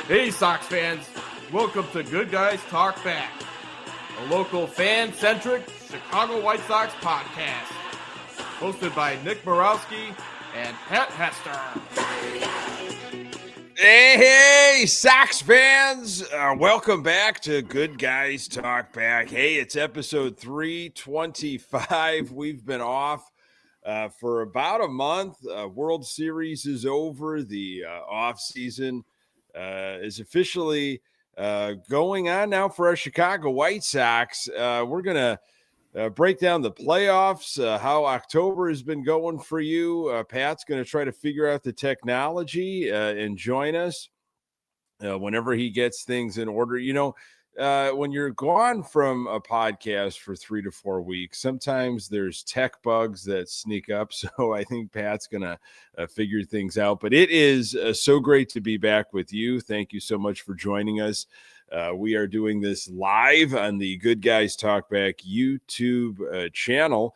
Hey, Sox fans. Welcome to Good Guys Talk Back, a local fan-centric Chicago White Sox podcast, hosted by Nick Murawski and Pat Hester. Hey, Sox fans. Welcome back to Good Guys Talk Back. Hey, it's episode 325. We've been off for about a month. World Series is over. The off season is officially going on now for our Chicago White Sox. We're going to break down the playoffs, how October has been going for you. Pat's going to try to figure out the technology and join us whenever he gets things in order. You know, when you're gone from a podcast for 3 to 4 weeks, sometimes there's tech bugs that sneak up. So I think Pat's going to figure things out. But it is so great to be back with you. Thank you so much for joining us. We are doing this live on the Good Guys Talk Back YouTube channel.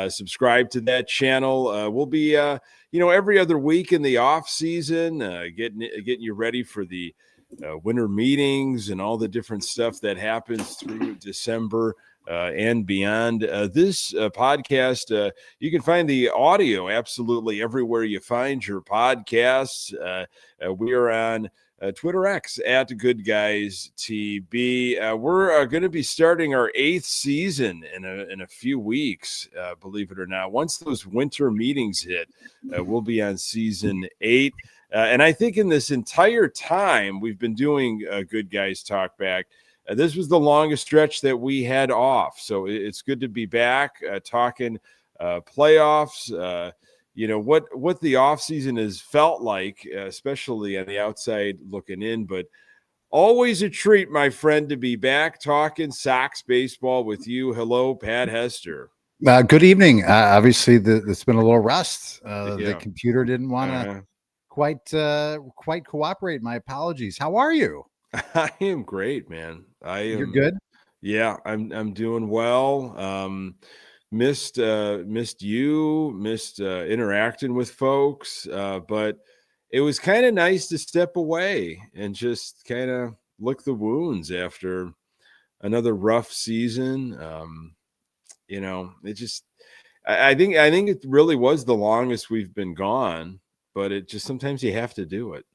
Subscribe to that channel. We'll be, every other week in the off season, getting you ready for the winter meetings and all the different stuff that happens through December and beyond. This podcast, you can find the audio absolutely everywhere you find your podcasts. We are on Twitter X at Good Guys TB. We're going to be starting our 8th season in a few weeks, believe it or not. Once those winter meetings hit, we'll be on season 8. And I think in this entire time we've been doing Good Guys Talk Back, this was the longest stretch that we had off. So it's good to be back talking playoffs. What the offseason has felt like, especially on the outside looking in, but always a treat, my friend, to be back talking Sox baseball with you. Hello, Pat Hester. Good evening. Obviously, it's been a little rust. The computer didn't want to quite cooperate. My apologies. How are you? I am great, man. You're good? Yeah, I'm doing well. Missed interacting with folks, but it was kind of nice to step away and just kind of lick the wounds after another rough season. I think it really was the longest we've been gone, but it just sometimes you have to do it.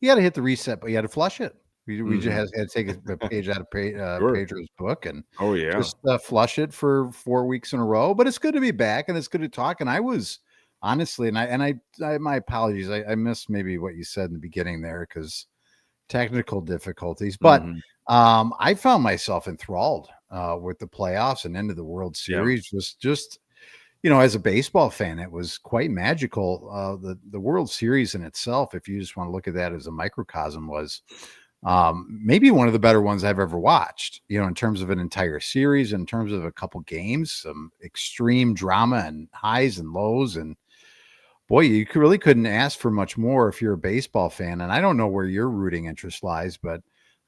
You got to hit the reset, but you had to flush it. We just had to take a page out of Pedro's book and just flush it for 4 weeks in a row. But it's good to be back and it's good to talk. And I was honestly, and I my apologies. I missed maybe what you said in the beginning there because technical difficulties. But I found myself enthralled with the playoffs and into the World Series. Was just as a baseball fan, it was quite magical. The World Series in itself, if you just want to look at that as a microcosm, was maybe one of the better ones I've ever watched, in terms of an entire series, in terms of a couple games, some extreme drama and highs and lows. And boy, you really couldn't ask for much more if you're a baseball fan. And I don't know where your rooting interest lies, but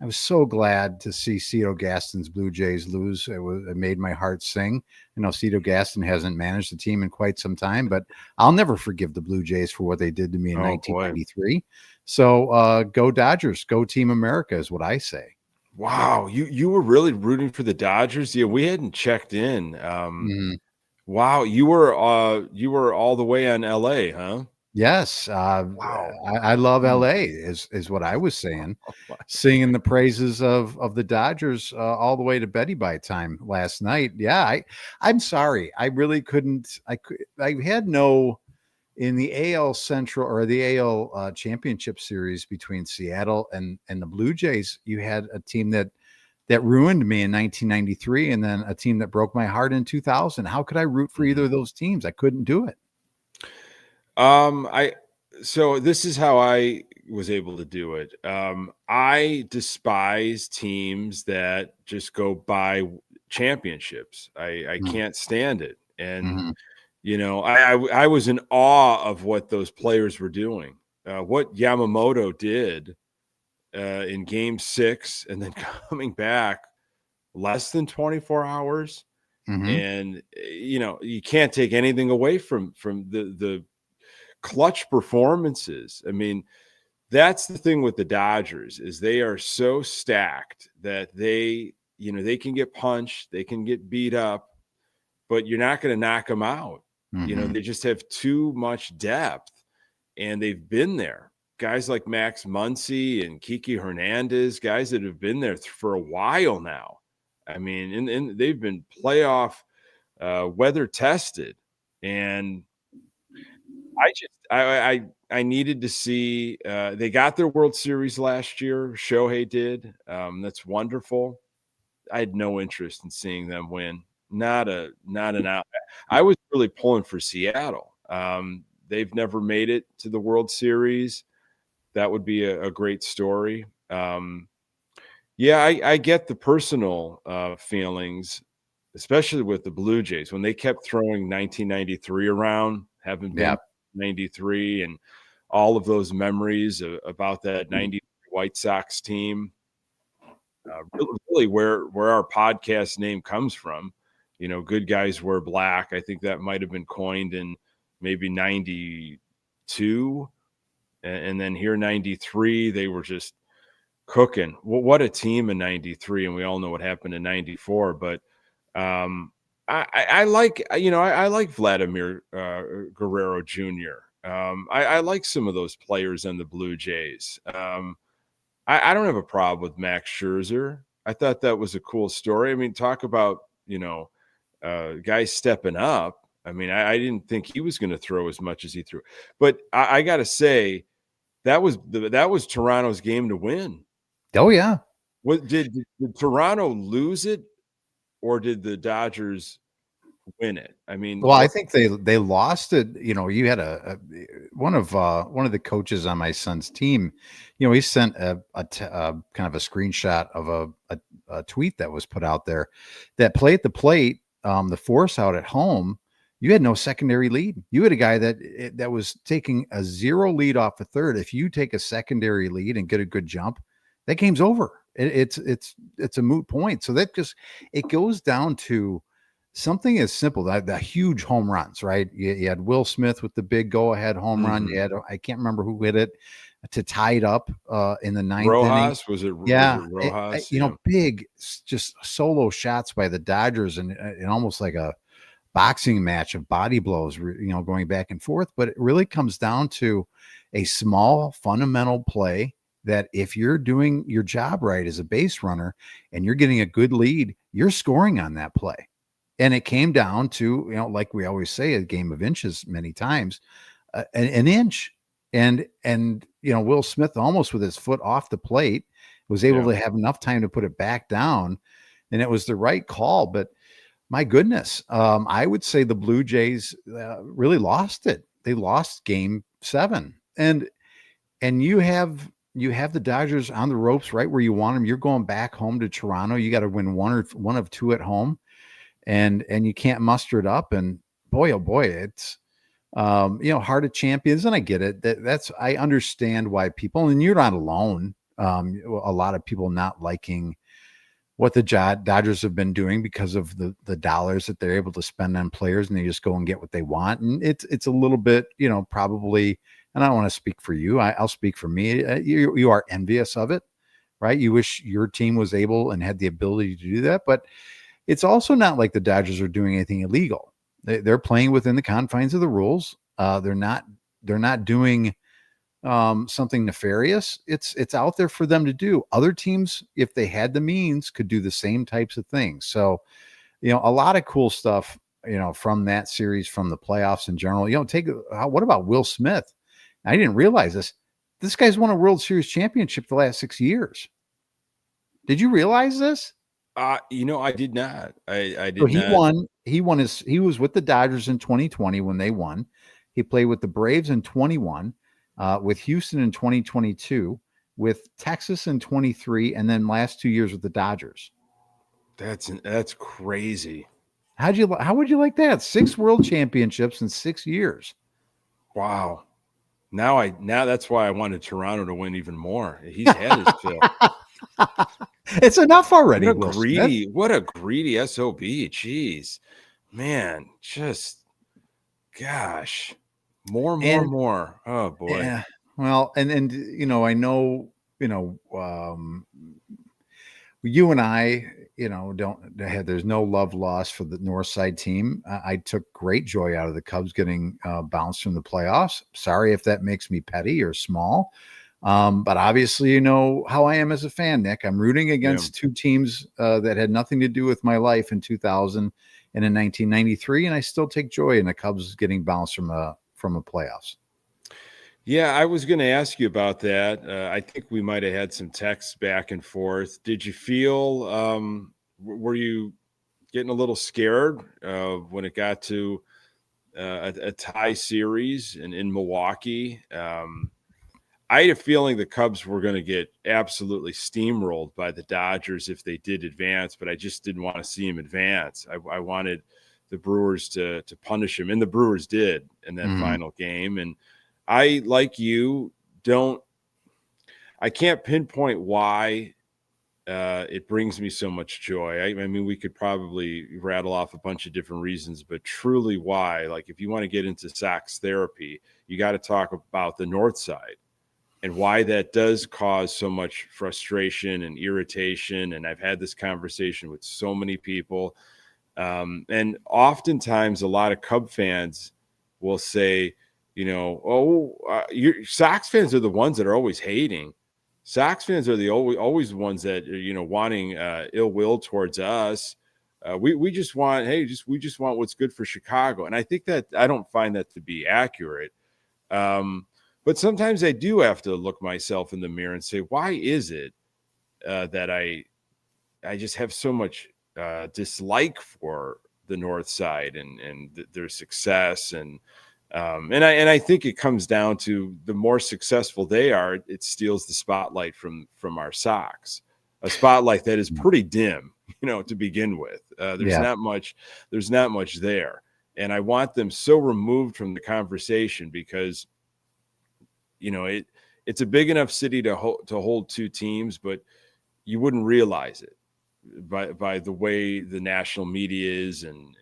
I was so glad to see Cito Gaston's Blue Jays lose. It made my heart sing. Cito Gaston hasn't managed the team in quite some time, but I'll never forgive the Blue Jays for what they did to me in 1993. Boy. So go Dodgers, go Team America is what I say. Wow, you were really rooting for the Dodgers? Yeah, we hadn't checked in. Wow, you were all the way on LA, huh? Yes. Wow. I love LA is what I was saying, singing the praises of the Dodgers all the way to Betty by time last night. Yeah. I'm sorry. I really couldn't. I had no in the AL Central or the AL Championship Series between Seattle and the Blue Jays. You had a team that ruined me in 1993 and then a team that broke my heart in 2000. How could I root for either of those teams? I couldn't do it. So this is how I was able to do it. I despise teams that just go by championships. I can't stand it. And, I was in awe of what those players were doing. What Yamamoto did in game 6 and then coming back less than 24 hours. And, you can't take anything away from the clutch performances. I mean, that's the thing with the Dodgers is they are so stacked that they can get punched, they can get beat up, but you're not going to knock them out. Mm-hmm. They just have too much depth, and they've been there. Guys like Max Muncy and Kiki Hernandez, guys that have been there for a while now. I mean, and they've been playoff weather tested, and I needed to see. They got their World Series last year. Shohei did. That's wonderful. I had no interest in seeing them win. Not an out. I was really pulling for Seattle. They've never made it to the World Series. That would be a great story. I get the personal feelings, especially with the Blue Jays when they kept throwing 1993 around, having been 93, and all of those memories about that 93 White Sox team. Really where our podcast name comes from. Good guys wear black. I think that might have been coined in maybe 92. And then here 93, they were just cooking. What a team in 93. And we all know what happened in 94. But I like Vladimir Guerrero Jr. I like some of those players on the Blue Jays. I don't have a problem with Max Scherzer. I thought that was a cool story. I mean, talk about, guys stepping up. I mean, I didn't think he was going to throw as much as he threw. But I got to say, that was Toronto's game to win. Oh, yeah. Did Toronto lose it, or did the Dodgers win it? I mean, well, I think they lost it. You had one of the coaches on my son's team. He sent a kind of a screenshot of a tweet that was put out there that play at the plate, the force out at home. You had no secondary lead. You had a guy that was taking a 0 lead off a third. If you take a secondary lead and get a good jump, that game's over. It's a moot point. So it goes down to something as simple, the huge home runs, right? You had Will Smith with the big go-ahead home run. You had, I can't remember who hit it to tie it up in the ninth inning. Was it Rojas? Big, just solo shots by the Dodgers and almost like a boxing match of body blows, going back and forth. But it really comes down to a small fundamental play that if you're doing your job right as a base runner and you're getting a good lead, you're scoring on that play. And it came down to, like we always say, a game of inches many times, an inch. And Will Smith, almost with his foot off the plate, was able to have enough time to put it back down. And it was the right call. But my goodness, I would say the Blue Jays really lost it. They lost Game 7. And you have the Dodgers on the ropes right where you want them. You're going back home to Toronto. You got to win one of two at home. And you can't muster it up. And boy, oh boy, it's heart of champions. And I get it. I understand why people, and you're not alone. A lot of people not liking what the Dodgers have been doing because of the dollars that they're able to spend on players, and they just go and get what they want. And it's a little bit, probably, and I don't want to speak for you. I'll speak for me. You are envious of it, right? You wish your team was able and had the ability to do that, but it's also not like the Dodgers are doing anything illegal. They're playing within the confines of the rules. They're not doing something nefarious. It's out there for them to do. Other teams, if they had the means, could do the same types of things. So, a lot of cool stuff, from that series, from the playoffs in general. What about Will Smith? I didn't realize this. This guy's won a World Series championship the last 6 years. Did you realize this? I did not. I did so not. He was with the Dodgers in 2020 when they won. He played with the Braves in 21, with Houston in 2022, with Texas in 23, and then last 2 years with the Dodgers. That's crazy. How would you like that? 6 world championships in 6 years. Wow. Now that's why I wanted Toronto to win even more. He's had his fill. It's enough already. What a greedy SOB. Jeez, man, just gosh, more. Oh boy. Well, and I know, you and I, there's no love lost for the North Side team. I took great joy out of the Cubs getting bounced from the playoffs. Sorry if that makes me petty or small. But obviously, you know how I am as a fan, Nick. I'm rooting against two teams that had nothing to do with my life in 2000 and in 1993, and I still take joy in the Cubs getting bounced from a playoffs. Yeah, I was going to ask you about that. I think we might have had some texts back and forth. Did you feel, were you getting a little scared when it got to a tie series in Milwaukee? I had a feeling the Cubs were going to get absolutely steamrolled by the Dodgers if they did advance, but I just didn't want to see them advance. I wanted the Brewers to punish them, and the Brewers did in that final game. And I, like you, I can't pinpoint why it brings me so much joy. I mean, we could probably rattle off a bunch of different reasons, but truly why, like if you want to get into Sox therapy, you got to talk about the North Side and why that does cause so much frustration and irritation. And I've had this conversation with so many people. And oftentimes a lot of Cub fans will say, Sox fans are the ones that are always hating. Sox fans are the always ones that are, wanting ill will towards us. We just want, we just want what's good for Chicago. And I think that I don't find that to be accurate. But sometimes I do have to look myself in the mirror and say, why is it that I just have so much dislike for the North Side and their success and I think it comes down to the more successful they are, it steals the spotlight from our Sox, a spotlight that is pretty dim, to begin with. There's not much there. And I want them so removed from the conversation because, it's a big enough city to hold two teams, but you wouldn't realize it by the way the national media is and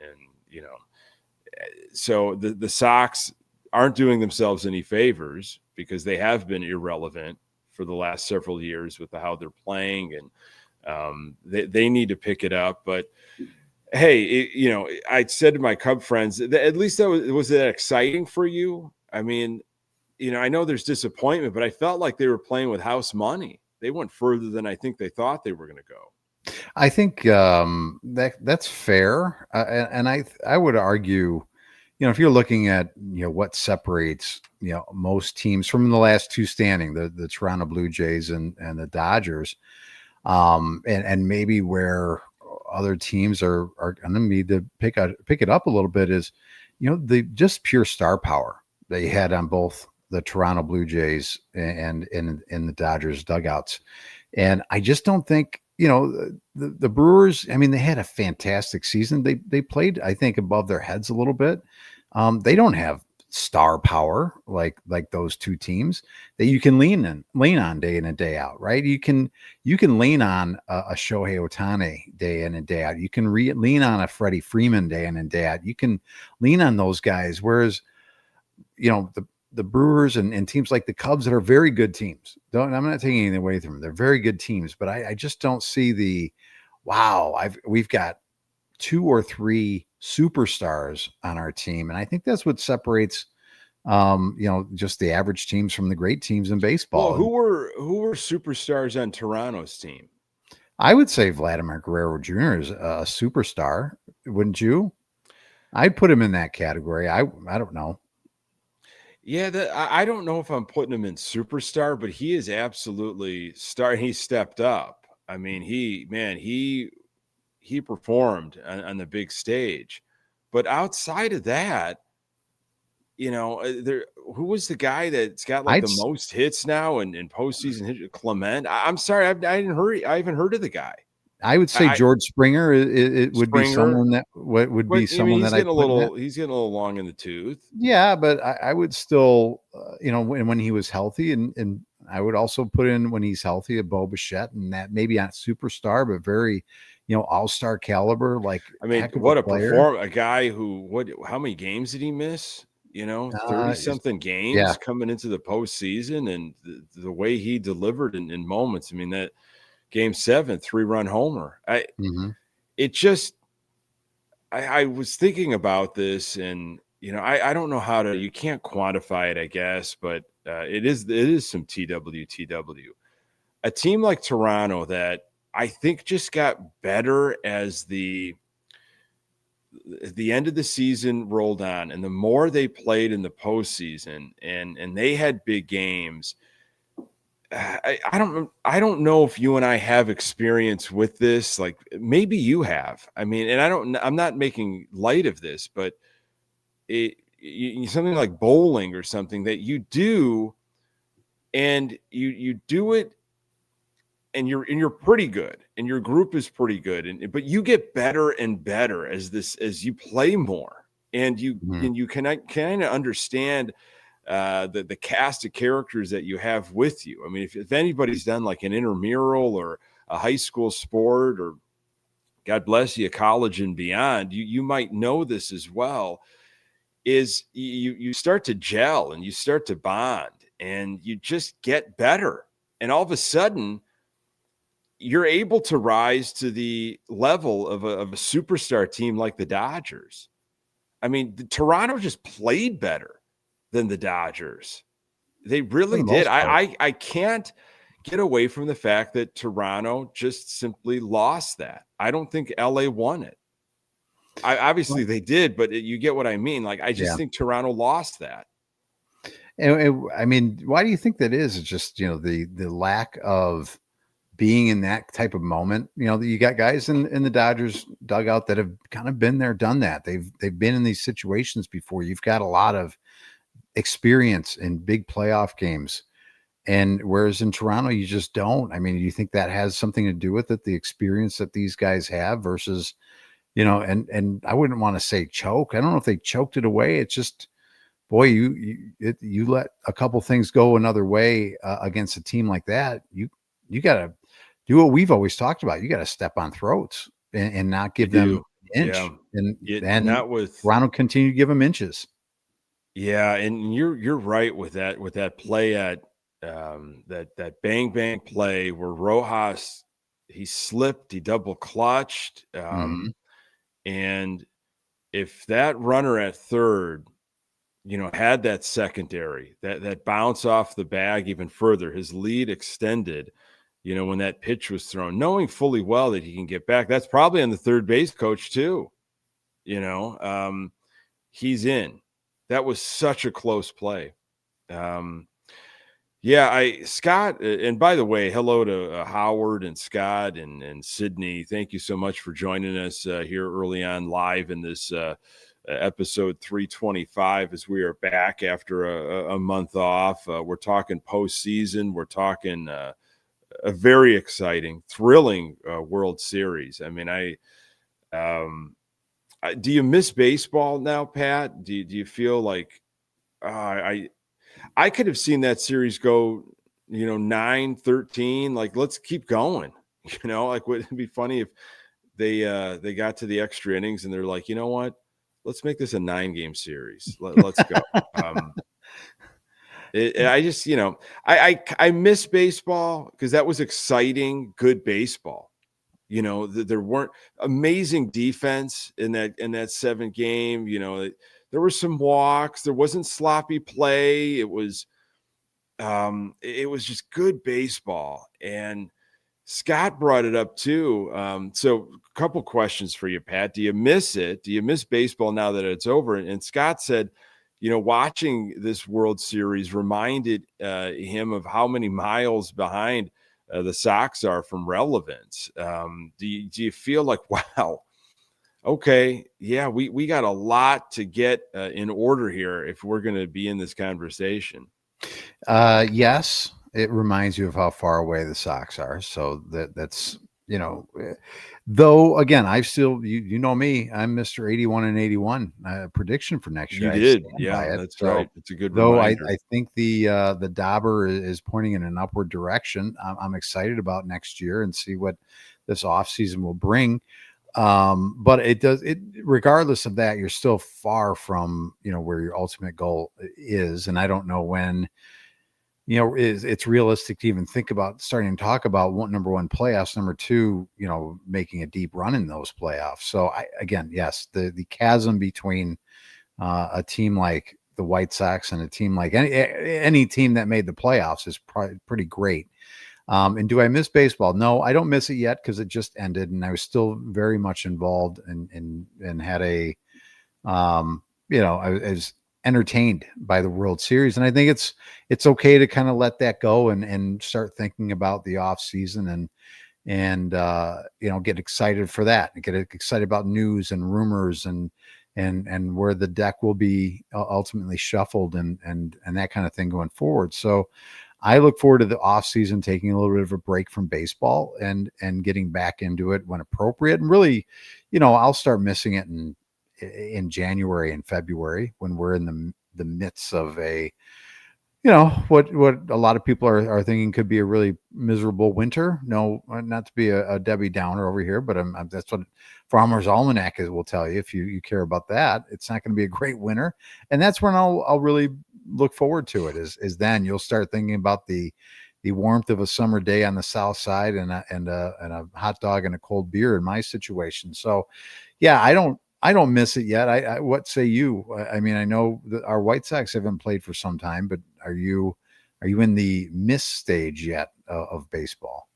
so the Sox aren't doing themselves any favors because they have been irrelevant for the last several years with how they're playing, and they need to pick it up. But hey, I said to my Cub friends, at least was that exciting for you? I mean, I know there's disappointment, but I felt like they were playing with house money. They went further than I think they thought they were going to go. I think that's fair, and I would argue, if you're looking at what separates most teams from the last two standing, the Toronto Blue Jays and the Dodgers, and maybe where other teams are going to need to pick it up a little bit is the just pure star power they had on both the Toronto Blue Jays and in the Dodgers dugouts, and I just don't think. The Brewers, I mean, they had a fantastic season. They played, I think, above their heads a little bit. They don't have star power like those two teams that you can lean on day in and day out, right? You can lean on a Shohei Ohtani day in and day out. You can lean on a Freddie Freeman day in and day out. You can lean on those guys. Whereas, the Brewers and teams like the Cubs that are very good teams. I'm not taking anything away from them. They're very good teams, but I just don't see we've got 2 or 3 superstars on our team. And I think that's what separates, just the average teams from the great teams in baseball. Well, who were superstars on Toronto's team? I would say Vladimir Guerrero Jr. is a superstar. Wouldn't you? I'd put him in that category. I don't know. Yeah, I don't know if I'm putting him in superstar, but he is absolutely star. He stepped up. I mean, he performed on the big stage. But outside of that, who was the guy that's got the most hits now and postseason hit? Clement. I'm sorry, I haven't heard of the guy. I would say George Springer. It would be someone that would be someone that he's getting a little long in the tooth. Yeah, but I would still, when he was healthy, and I would also put in when he's healthy a Bo Bichette, and that maybe not superstar, but very, all-star caliber. Like, I mean, what a performer! A guy who how many games did he miss? 30-something games coming into the postseason, and the way he delivered in moments. I mean, that Game 7 3-run homer. I was thinking about this, and I don't know how to. You can't quantify it, I guess, but it is some TWTW. A team like Toronto that I think just got better as the end of the season rolled on, and the more they played in the postseason, and they had big games. I don't know if you and I have experience with this. Like, maybe you have. I mean, and I'm not making light of this, but something like bowling or something that you do, and you do it, and you're pretty good, and your group is pretty good, but you get better and better as you play more, and you can kind of understand the cast of characters that you have with you. I mean, if anybody's done like an intramural or a high school sport, or God bless you, college and beyond, you might know this as well, is you start to gel and you start to bond, and you just get better. And all of a sudden, you're able to rise to the level of a superstar team like the Dodgers. I mean, Toronto just played better than the Dodgers. They really did. I can't get away from the fact that Toronto just simply lost that. I don't think LA won it. Obviously they did, but you get what I mean. Like, I just think Toronto lost that. And I mean, why do you think that is? It's just, the lack of being in that type of moment. You got guys in the Dodgers dugout that have kind of been there, done that. They've been in these situations before. You've got a lot of experience in big playoff games, and whereas in Toronto you just don't. I mean, do you think that has something to do with it, the experience that these guys have versus and I wouldn't want to say choke. I don't know if they choked it away. It's just, boy, you let a couple things go another way against a team like that. You got to do what we've always talked about. You got to step on throats and not give them an inch. And not with Toronto continue to give them inches. Yeah, and you're right with that play at that bang play where Rojas, he slipped, he double clutched, and if that runner at third, had that secondary, that bounce off the bag even further, his lead extended, when that pitch was thrown, knowing fully well that he can get back. That's probably on the third base coach too. He's in. That was such a close play. Scott, and by the way, hello to Howard and Scott and Sydney. Thank you so much for joining us here early on live in this episode 325 as we are back after a month off. We're talking postseason. We're talking a very exciting, thrilling World Series. I mean, do you miss baseball now, Pat? Do you feel like I could have seen that series go, 9-13. Like, let's keep going. Like, would it be funny if they got to the extra innings and they're like, you know what? Let's make this a 9-game series. Let's go. I just, I miss baseball because that was exciting, good baseball. There weren't amazing defense in that 7th game. There were some walks. There wasn't sloppy play. It was just good baseball. And Scott brought it up too. So a couple questions for you, Pat. Do you miss it? Do you miss baseball now that it's over? And Scott said, watching this World Series reminded him of how many miles behind the Sox are from relevance. Do you feel like, wow, okay, yeah, we got a lot to get in order here if we're going to be in this conversation? Yes, it reminds you of how far away the Sox are. So that's though, again, I still, you know me, I'm Mr. 81 and 81 prediction for next year. You did. Yeah, that's right. It's a good reminder. I think the Dauber is pointing in an upward direction. I'm excited about next year and see what this offseason will bring. But regardless of that, you're still far from, where your ultimate goal is. And I don't know when, it's realistic to even think about starting to talk about number one, playoffs, number two, making a deep run in those playoffs. So yes, the chasm between a team like the White Sox and a team like any team that made the playoffs is pretty great. And do I miss baseball? No, I don't miss it yet because it just ended, and I was still very much involved and had I was entertained by the World Series. And I think it's okay to kind of let that go and start thinking about the off season and get excited for that and get excited about news and rumors and where the deck will be ultimately shuffled and that kind of thing going forward. So I look forward to the off season, taking a little bit of a break from baseball and getting back into it when appropriate. And really, I'll start missing it in January and February when we're in the midst of what a lot of people are thinking could be a really miserable winter. No, not to be a Debbie Downer over here, but that's what Farmer's Almanac will tell you. If you care about that, it's not going to be a great winter. And that's when I'll really look forward to it is then you'll start thinking about the warmth of a summer day on the South Side and a hot dog and a cold beer in my situation. So yeah, I don't miss it yet. I what say you? I mean, I know that our White Sox haven't played for some time, but are you in the miss stage yet of baseball?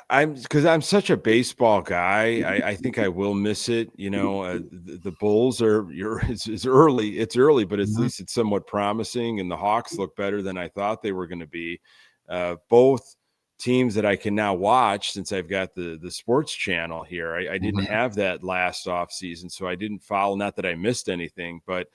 Because I'm such a baseball guy. I think I will miss it. The Bulls it's early, but at least it's somewhat promising, and the Hawks look better than I thought they were going to be. Both teams that I can now watch since I've got the sports channel here. I didn't have that last off season, so I didn't follow. Not that I missed anything, but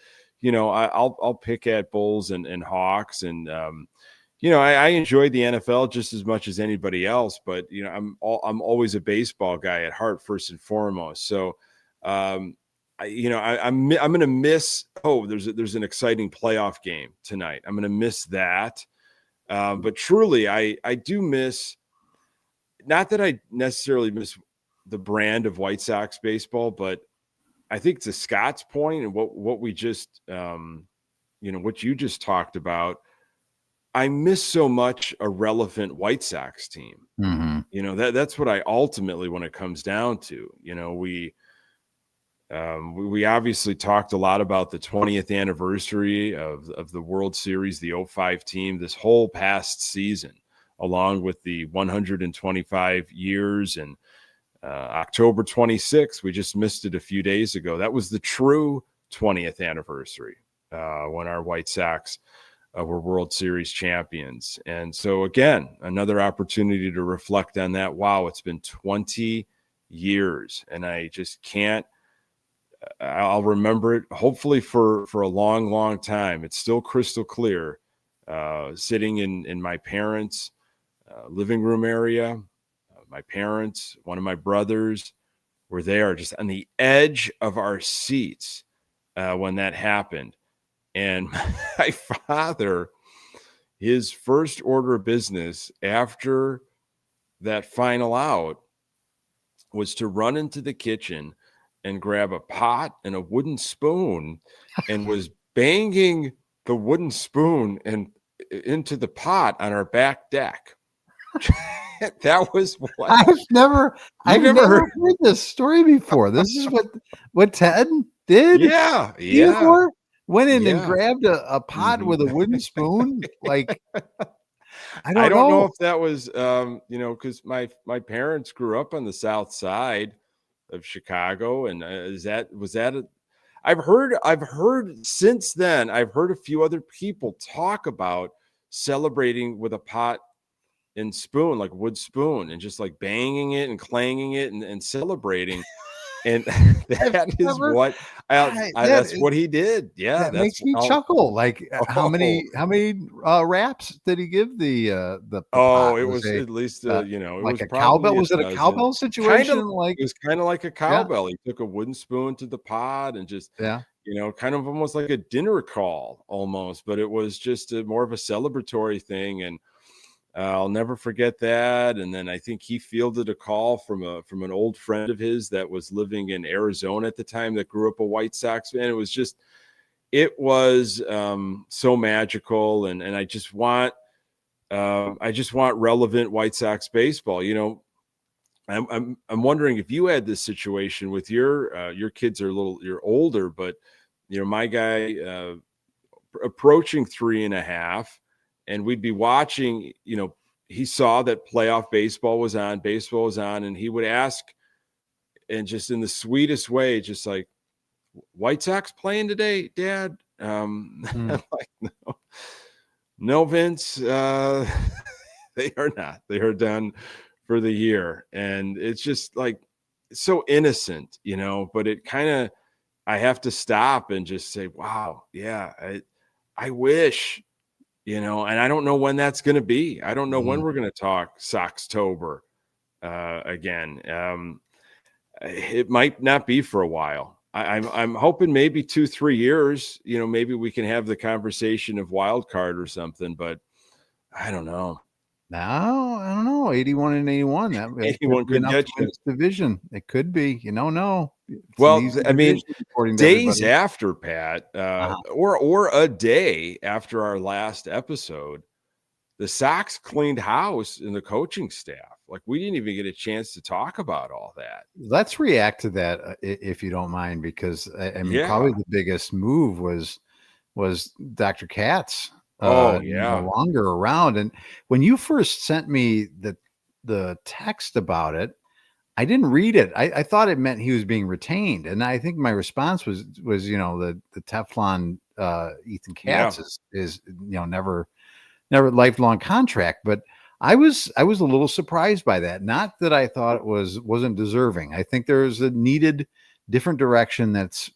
I'll pick at Bulls and Hawks, and I enjoy the NFL just as much as anybody else. But I'm always a baseball guy at heart first and foremost. So I'm going to miss. Oh, there's an exciting playoff game tonight. I'm going to miss that. But truly, I do miss, not that I necessarily miss the brand of White Sox baseball, but I think to Scott's point and what we just, what you just talked about, I miss so much a relevant White Sox team. Mm-hmm. That's what I ultimately, when it comes down to, we obviously talked a lot about the 20th anniversary of the World Series, the 05 team, this whole past season, along with the 125 years and October 26th. We just missed it a few days ago. That was the true 20th anniversary when our White Sox were World Series champions. And so, again, another opportunity to reflect on that. Wow, it's been 20 years, and I just can't. I'll remember it hopefully for a long, long time. It's still crystal clear. Sitting in my parents' living room area, my parents, one of my brothers were there just on the edge of our seats when that happened. And my father, his first order of business after that final out was to run into the kitchen and grab a pot and a wooden spoon and was banging the wooden spoon and into the pot on our back deck. That was what I've never heard this story before. This is what Ted did. Yeah. Went in and grabbed a pot with a wooden spoon. Like, I don't know if that was, because my parents grew up on the South Side of Chicago, and I've heard since then. I've heard a few other people talk about celebrating with a pot and spoon, like wood spoon, and just like banging it and clanging it and celebrating. And that's what he did. Yeah, that makes me chuckle. Like, how many raps did he give the pot? It was at least it was like a cowbell. Was it a cowbell situation? It was kind of like a cowbell. He took a wooden spoon to the pot and just kind of almost like a dinner call almost, but it was just more of a celebratory thing. And I'll never forget that. And then I think he fielded a call from an old friend of his that was living in Arizona at the time that grew up a White Sox fan. It was so magical. And I just want relevant White Sox baseball. You know, I'm wondering if you had this situation with your kids you're older, but you know, my guy approaching 3.5, and we'd be watching, you know, he saw that playoff baseball was on, and he would ask, and just in the sweetest way, just like, White Sox playing today, Dad? I'm like, no, Vince, they are not. They are done for the year. And it's just like so innocent, you know, but it kind of, I have to stop and just say, wow, yeah, I wish, you know, and I don't know when that's going to be. I don't know when we're going to talk Soxtober again. It might not be for a while. I'm hoping maybe 2-3 years, you know, maybe we can have the conversation of wild card or something, but I don't know. No, I don't know. 81 and 81. That 81 could get you. Division. It could be. You don't know. Well, I mean, days after, Pat, or a day after our last episode, the Sox cleaned house in the coaching staff. Like, we didn't even get a chance to talk about all that. Let's react to that, if you don't mind, because I mean, probably the biggest move was Dr. Katz. No longer around. And when you first sent me the text about it, I didn't read it. I thought it meant he was being retained, and I think my response was you know, the Teflon Ethan Katz is you know, never lifelong contract. But I was a little surprised by that. Not that I thought it wasn't deserving. I think there's a needed different direction that's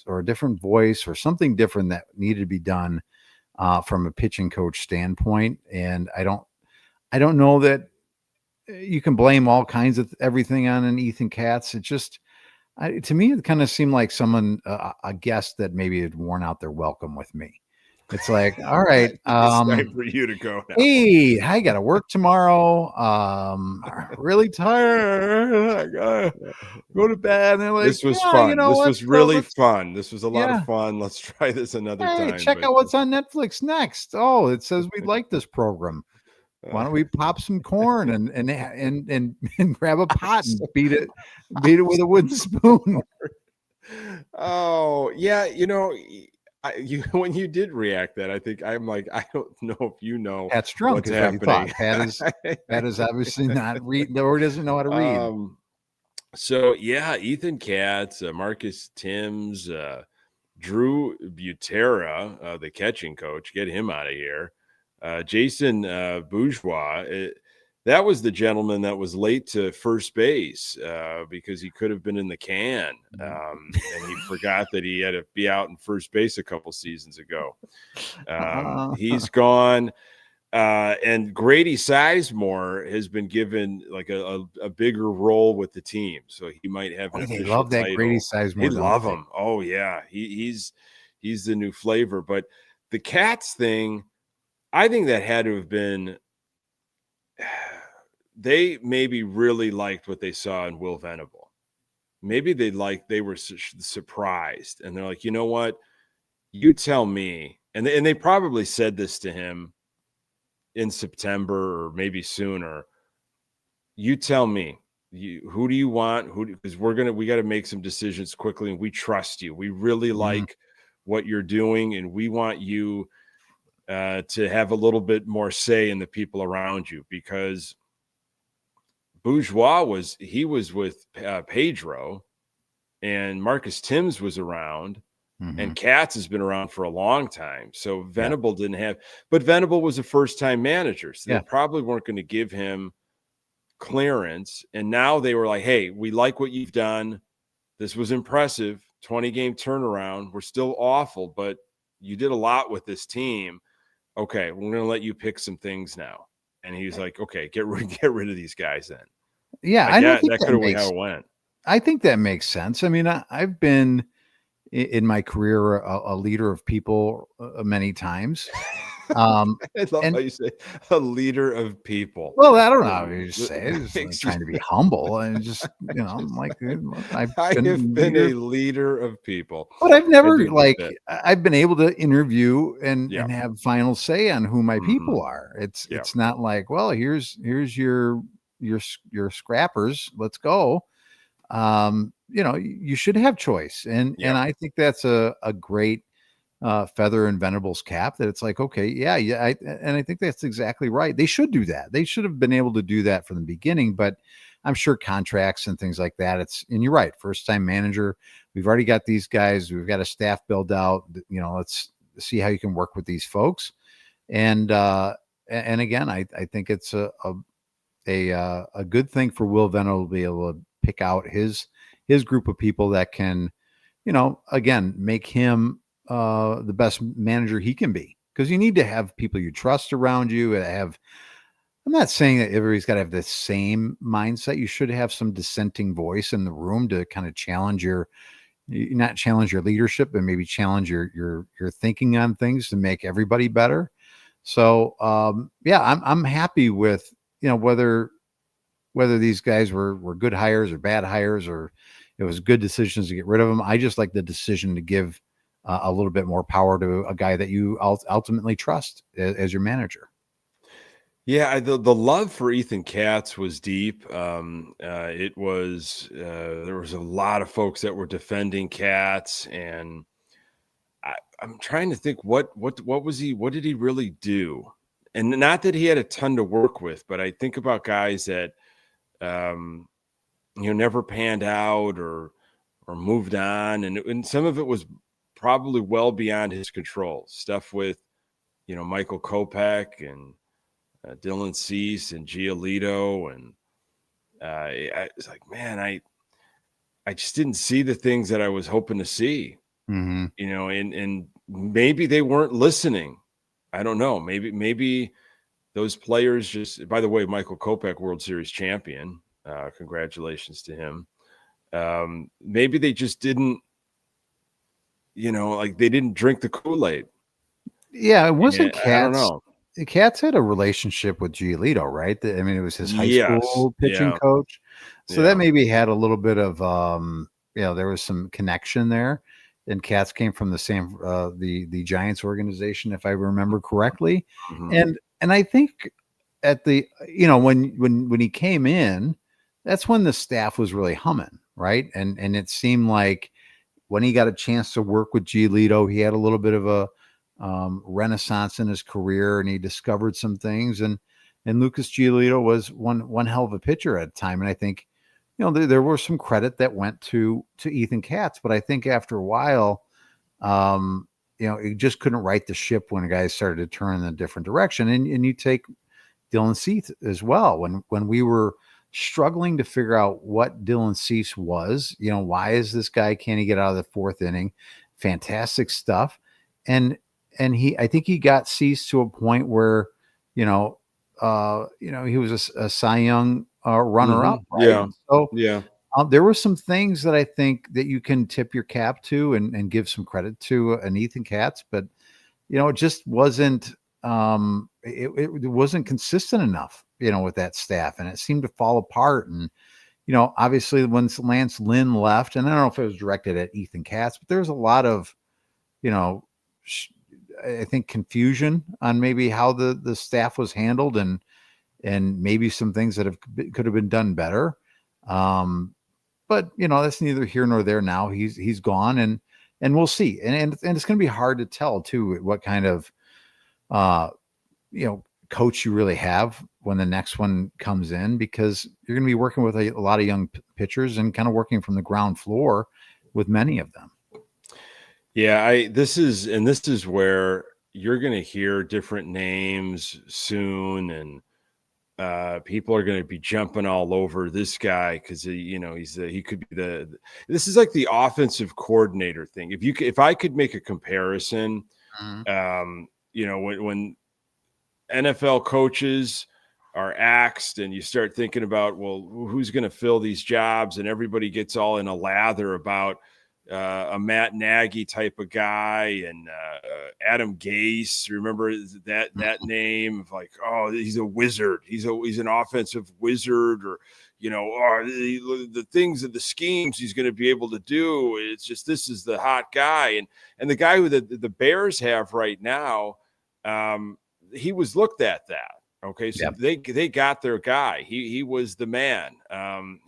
or a different voice or something different that needed to be done from a pitching coach standpoint. And I don't know that you can blame all kinds of everything on an Ethan Katz. It just, to me, it kind of seemed like someone, a guest that maybe had worn out their welcome with me. It's like, all right, it's time for you to go now. Hey, I got to work tomorrow. Really tired. I gotta go to bed. And they're like, this was fun. You know, this was really fun. This was a lot of fun. Let's try this another time. Check out what's on Netflix next. Oh, it says we like this program. Why don't we pop some corn and grab a pot and beat it with a wooden spoon? Oh yeah, you know. When you did react that, I think I'm like, I don't know if you know that's drunk. What's happening. Pat is obviously not reading or doesn't know how to read. So yeah, Ethan Katz, Marcus Timms, Drew Butera, the catching coach, get him out of here. Jason Bourgeois. That was the gentleman that was late to first base because he could have been in the can. And he forgot that he had to be out in first base a couple seasons ago. He's gone. And Grady Sizemore has been given like a bigger role with the team. So he might have an official love that title. Grady Sizemore. They love him. Oh, yeah. He's the new flavor. But the Cats thing, I think that had to have been – they maybe really liked what they saw in Will Venable. Maybe they were surprised, and they're like, you know what? You tell me. And they probably said this to him in September or maybe sooner. You tell me. Who do you want? Because we got to make some decisions quickly, and we trust you. We really like what you're doing, and we want you to have a little bit more say in the people around you, because Bourgeois was with Pedro, and Marcus Timms was around, and Katz has been around for a long time. So Venable didn't have, but Venable was a first-time manager, so they probably weren't going to give him clearance. And now they were like, hey, we like what you've done. This was impressive. 20-game turnaround. We're still awful, but you did a lot with this team. Okay, we're going to let you pick some things now. And he's like, okay, get rid of these guys then. Yeah, I don't think that could have been how it went. I think that makes sense. I mean, I've been in my career a leader of people many times. I love how you say a leader of people. Well, I don't know how you say it. It's like trying to be humble and just, I'm like, I have been a leader of people. But I've never I've been able to interview and have final say on who my people are. It's not like, well, here's your scrappers. Let's go. You should have choice. And I think that's a great feather in Venables' cap, that it's like, okay, I think that's exactly right. They should do that. They should have been able to do that from the beginning, but I'm sure contracts and things like that. And you're right. First time manager. We've already got these guys. We've got a staff build out. Let's see how you can work with these folks. And again, I think it's a good thing for Will Venable to be able to pick out his group of people that can, again, make him the best manager he can be, because you need to have people you trust around you. I'm not saying that everybody's got to have the same mindset. You should have some dissenting voice in the room to kind of not challenge your leadership, but maybe challenge your thinking on things to make everybody better. So I'm happy with, whether these guys were good hires or bad hires, or it was good decisions to get rid of them. I just like the decision to give a little bit more power to a guy that you ultimately trust as your manager. Yeah, the love for Ethan Katz was deep. It was there was a lot of folks that were defending Katz, and I'm trying to think what was he? What did he really do? And not that he had a ton to work with, but I think about guys that never panned out or moved on, and some of it was probably well beyond his control. Stuff with, Michael Kopech and Dylan Cease and Giolito. And I was like, man, I just didn't see the things that I was hoping to see, and maybe they weren't listening. I don't know. Maybe those players just, by the way, Michael Kopech, World Series champion. Congratulations to him. Maybe they just didn't, they didn't drink the Kool-Aid. Yeah, it wasn't Katz. I don't know. Katz had a relationship with Giolito, right? I mean, it was his high school pitching coach. So that maybe had a little bit of, there was some connection there. And Katz came from the same, the Giants organization, if I remember correctly. And I think at the, when he came in, that's when the staff was really humming, right? And it seemed like when he got a chance to work with Giolito, he had a little bit of a renaissance in his career, and he discovered some things. And Lucas Giolito was one hell of a pitcher at a time. And I think, there was some credit that went to Ethan Katz, but I think after a while, he just couldn't right the ship when guys started to turn in a different direction. And you take Dylan Cease as well. When we were struggling to figure out what Dylan Cease was, why is this guy, can't he get out of the fourth inning? Fantastic stuff. And I think he got Cease to a point where, he was a Cy Young runner-up. Right? Yeah. So there were some things that I think that you can tip your cap to and give some credit to an Ethan Katz, but it just wasn't it wasn't consistent enough, with that staff, and it seemed to fall apart. And obviously when Lance Lynn left, and I don't know if it was directed at Ethan Katz, but there's a lot of I think confusion on maybe how the staff was handled, and maybe some things that could have been done better. But that's neither here nor there now. He's gone, and we'll see. And it's going to be hard to tell too what kind of coach you really have when the next one comes in, because you're going to be working with a lot of young pitchers and kind of working from the ground floor with many of them. Yeah, this is where you're going to hear different names soon, and people are going to be jumping all over this guy because he could be this is like the offensive coordinator thing. If I could make a comparison, when NFL coaches are axed and you start thinking about, well, who's going to fill these jobs, and everybody gets all in a lather about, a Matt Nagy type of guy, and Adam Gase. Remember that name? Like, oh, he's a wizard. He's an offensive wizard, or the things of the schemes he's going to be able to do. It's just, this is the hot guy, and the guy who the Bears have right now. He was looked at that. Okay, so they got their guy. He was the man.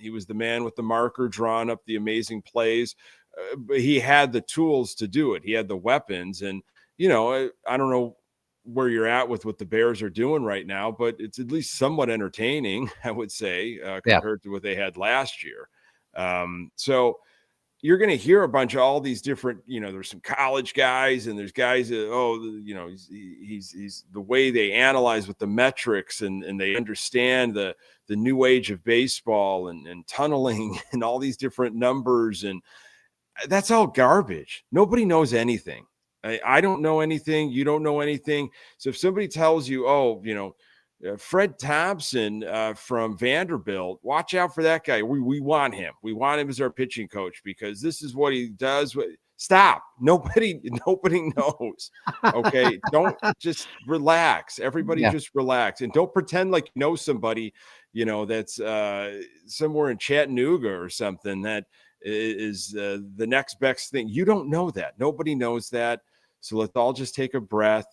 He was the man with the marker, drawing up the amazing plays. But he had the tools to do it. He had the weapons, and I don't know where you're at with what the Bears are doing right now, but it's at least somewhat entertaining, I would say, compared to what they had last year. So you're going to hear a bunch of all these different, there's some college guys, and there's guys that, he's the way they analyze with the metrics, and they understand the new age of baseball and tunneling and all these different numbers, and that's all garbage. Nobody knows anything. I don't know anything. You don't know anything. So if somebody tells you, Fred Thompson from Vanderbilt, watch out for that guy. We want him. We want him as our pitching coach because this is what he does. Stop. Nobody knows. Okay. Don't, just relax. Everybody just relax, and don't pretend like you know somebody, that's somewhere in Chattanooga or something that is the next best thing. You don't know that. Nobody knows that. So let's all just take a breath.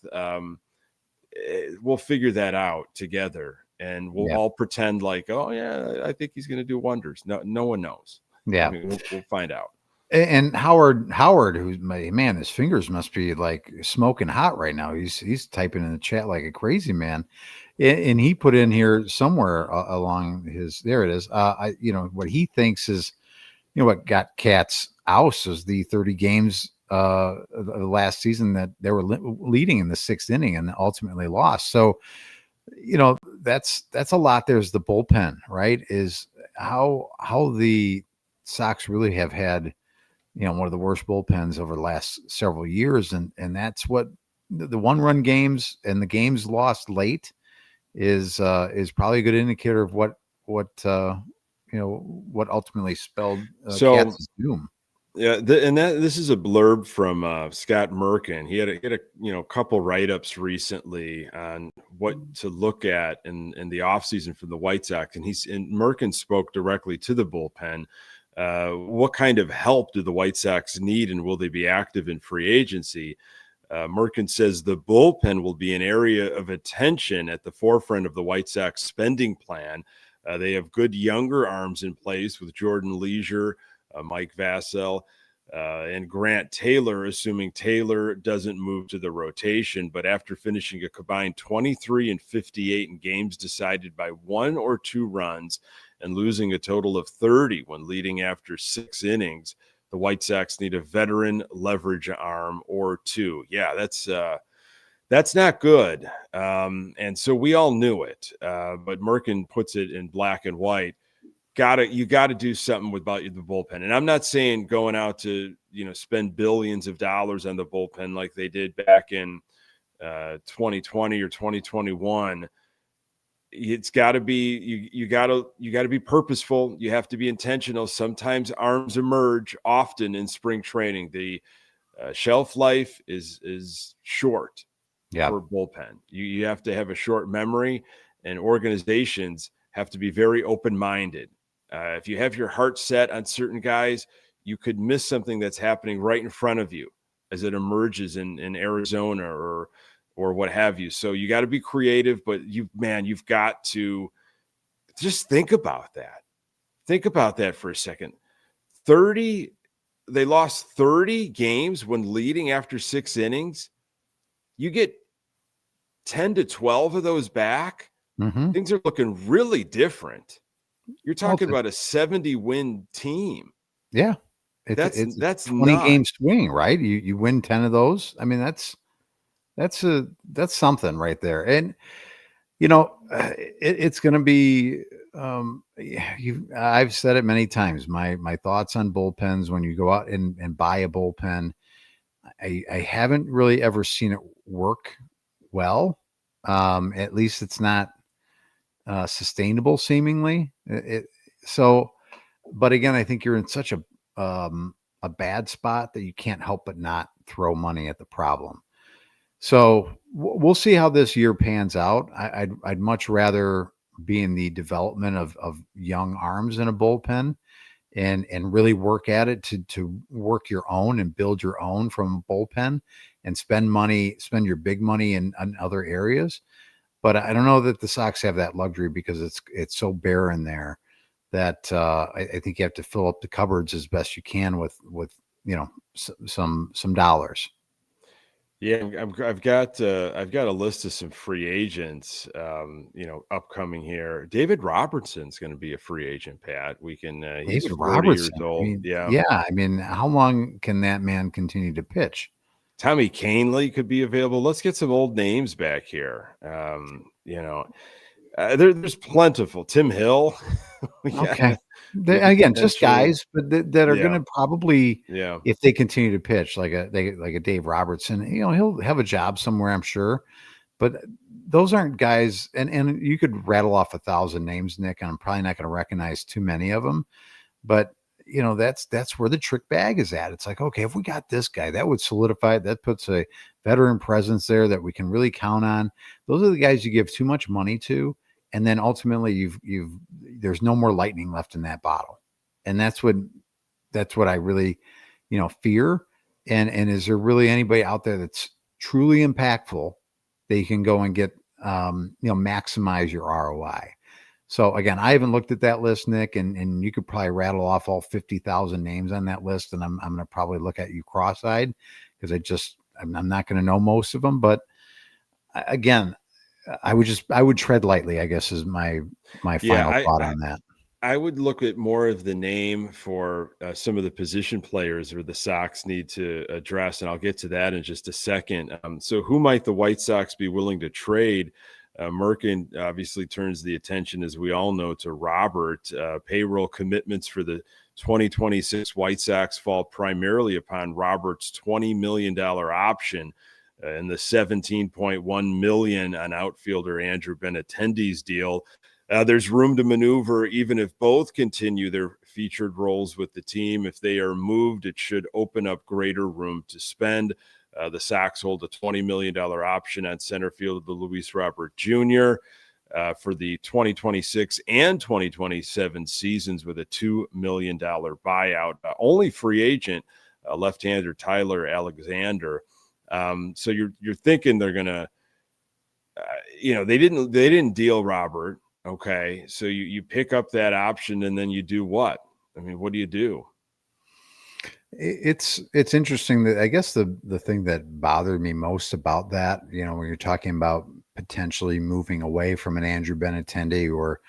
We'll figure that out together, and we'll all pretend like, oh yeah, I think he's going to do wonders. No one knows. Yeah. We'll find out. And Howard, who's man, his fingers must be like smoking hot right now. He's typing in the chat like a crazy man. And he put in here somewhere along there it is. What he thinks is, what got Cats out was the 30 games of the last season that they were leading in the 6th inning and ultimately lost. So, that's a lot. There's the bullpen, right? Is how the Sox really have had, one of the worst bullpens over the last several years. And that's what the 1-run games and the games lost late is probably a good indicator of what ultimately spelled Cats' doom. Yeah, this is a blurb from Scott Merkin. He had a couple write-ups recently on what to look at in the offseason for the White Sox, and Merkin spoke directly to the bullpen. What kind of help do the White Sox need, and will they be active in free agency? Merkin says the bullpen will be an area of attention at the forefront of the White Sox spending plan. They have good younger arms in place with Jordan Leisure, Mike Vassell, and Grant Taylor, assuming Taylor doesn't move to the rotation. But after finishing a combined 23 and 58 in games decided by 1 or 2 runs and losing a total of 30 when leading after 6 innings, the White Sox need a veteran leverage arm or 2. Yeah, that's not good. And so we all knew it. But Merkin puts it in black and white. You got to do something about the bullpen. And I'm not saying going out to, spend billions of dollars on the bullpen like they did back in 2020 or 2021. It's got to be, you got to be purposeful. You have to be intentional. Sometimes arms emerge often in spring training. The shelf life is short for bullpen. You have to have a short memory, and organizations have to be very open-minded. If you have your heart set on certain guys, you could miss something that's happening right in front of you as it emerges in Arizona or what have you. So you got to be creative, but you've got to just think about that. Think about that for a second. They lost 30 games when leading after 6 innings. You get 10 to 12 of those back. Mm-hmm. Things are looking really different. You're talking about a 70-win team. Yeah. That's 20-game swing, right? You win 10 of those. I mean, that's something right there. And, it's going to be, I've said it many times, my thoughts on bullpens. When you go out and buy a bullpen, I haven't really ever seen it work well. At least it's not sustainable, seemingly. But again, I think you're in such a a bad spot that you can't help but not throw money at the problem. So we'll see how this year pans out. I'd much rather be in the development of young arms in a bullpen and really work at it to work your own and build your own from a bullpen and spend your big money in other areas. But I don't know that the Sox have that luxury because it's so bare in there that I think you have to fill up the cupboards as best you can with some dollars. Yeah, I've got a list of some free agents, upcoming here. David Robertson's going to be a free agent, Pat. He's 40 years old. Yeah. I mean, how long can that man continue to pitch? Tommy Kahnle could be available. Let's get some old names back here. There's plentiful. Tim Hill. Okay. Again, just guys, but that are going to probably, if they continue to pitch like a Dave Robertson, he'll have a job somewhere, I'm sure. But those aren't guys, and you could rattle off 1,000 names, Nick, and I'm probably not going to recognize too many of them. But that's where the trick bag is at. It's like, okay, if we got this guy, that would solidify it. That puts a veteran presence there that we can really count on. Those are the guys you give too much money to. And then ultimately there's no more lightning left in that bottle. And that's what I really, fear. And is there really anybody out there that's truly impactful that you can go and get, maximize your ROI? So again, I haven't looked at that list, Nick, and you could probably rattle off all 50,000 names on that list. And I'm going to probably look at you cross-eyed because I'm not going to know most of them. But again, I would tread lightly, I guess, is my final thought on that. I would look at more of the name for some of the position players where the Sox need to address, and I'll get to that in just a second. So who might the White Sox be willing to trade? Merkin obviously turns the attention, as we all know, to Robert. Payroll commitments for the 2026 White Sox fall primarily upon Robert's $20 million option and the $17.1 million on outfielder Andrew Benintendi's deal. There's room to maneuver even if both continue their featured roles with the team. If they are moved, it should open up greater room to spend. The Sox hold a $20 million option on center fielder Luis Robert Jr. For the 2026 and 2027 seasons with a $2 million buyout. Only free agent, left-hander Tyler Alexander. So you're thinking they're gonna, they didn't deal Robert. Okay, so you pick up that option and then you do what? I mean, what do you do? It's interesting that I guess the thing that bothered me most about that, when you're talking about potentially moving away from an Andrew Benintendi or,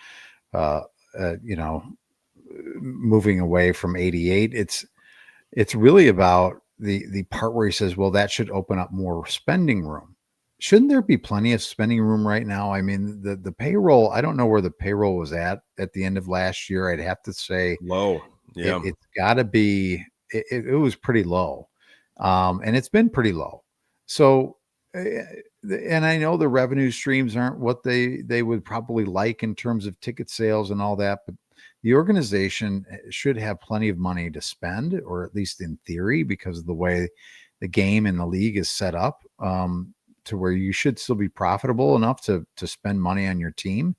moving away from 88, it's really about the part where he says, well, that should open up more spending room. Shouldn't there be plenty of spending room right now? I mean, the payroll, I don't know where the payroll was at the end of last year. I'd have to say low. Yeah. It's got to be, it was pretty low. And it's been pretty low. So, and I know the revenue streams aren't what they would probably like in terms of ticket sales and all that, but the organization should have plenty of money to spend, or at least in theory, because of the way the game and the league is set up, to where you should still be profitable enough to spend money on your team.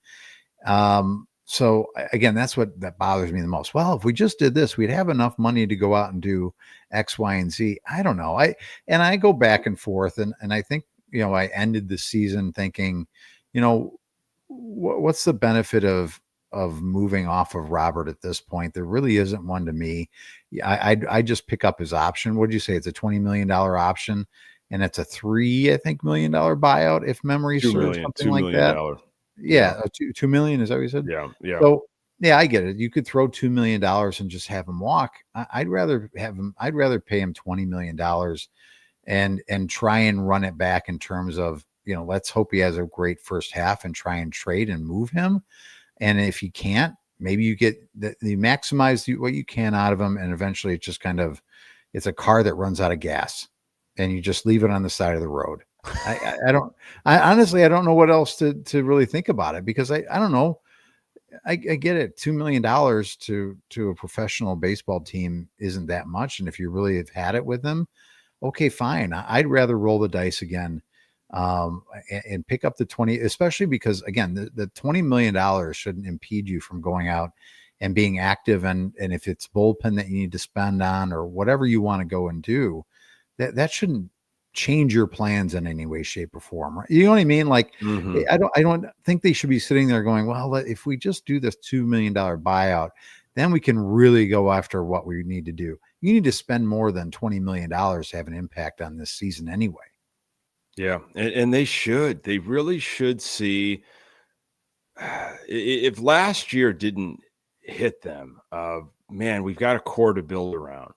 So again, that bothers me the most. Well, if we just did this, we'd have enough money to go out and do X, Y, and Z. I don't know. I go back and forth, and I think, I ended the season thinking, what's the benefit of moving off of Robert at this point? There really isn't one to me. I just pick up his option. What did you say? It's a $20 million option, and it's a $3 million buyout, if memory serves, something like that. Yeah, $2 million. Is that what you said? Yeah. So yeah, I get it. You could throw $2 million and just have him walk. I'd rather pay him $20 million and try and run it back in terms of, let's hope he has a great first half and try and trade and move him. And if you can't, maybe you get you maximize what you can out of him, and eventually it's just it's a car that runs out of gas, and you just leave it on the side of the road. I honestly, I don't know what else to really think about it, because I don't know. I get it. $2 million to a professional baseball team isn't that much. And if you really have had it with them, okay, fine. I'd rather roll the dice again and pick up the 20, especially because, again, the $20 million shouldn't impede you from going out and being active. And if it's bullpen that you need to spend on or whatever you want to go and do, that shouldn't change your plans in any way, shape, or form. Right? You know what I mean? Like, I don't think they should be sitting there going, well, if we just do this $2 million buyout, then we can really go after what we need to do. You need to spend more than $20 million to have an impact on this season anyway. Yeah. And they really should see if last year didn't hit them, man, we've got a core to build around.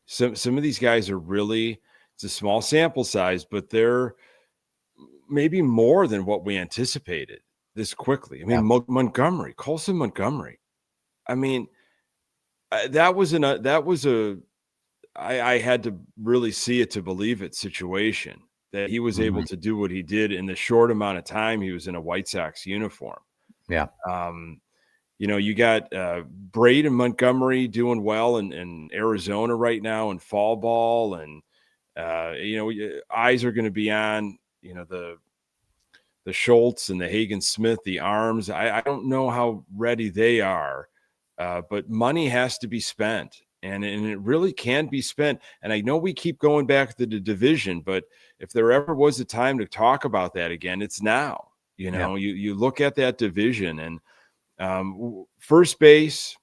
Some of these guys are really, it's a small sample size, but they're maybe more than what we anticipated this quickly. I mean, Colson Montgomery. I mean, I had to really see it to believe it situation that he was able to do what he did in the short amount of time he was in a White Sox uniform. Yeah. You got Braid and Montgomery doing well in Arizona right now in fall ball. And, eyes are going to be on, the Schultz and the Hagen Smith, the arms. I don't know how ready they are, but money has to be spent. And it really can be spent. And I know we keep going back to the division, but if there ever was a time to talk about that again, it's now. You look at that division and first base,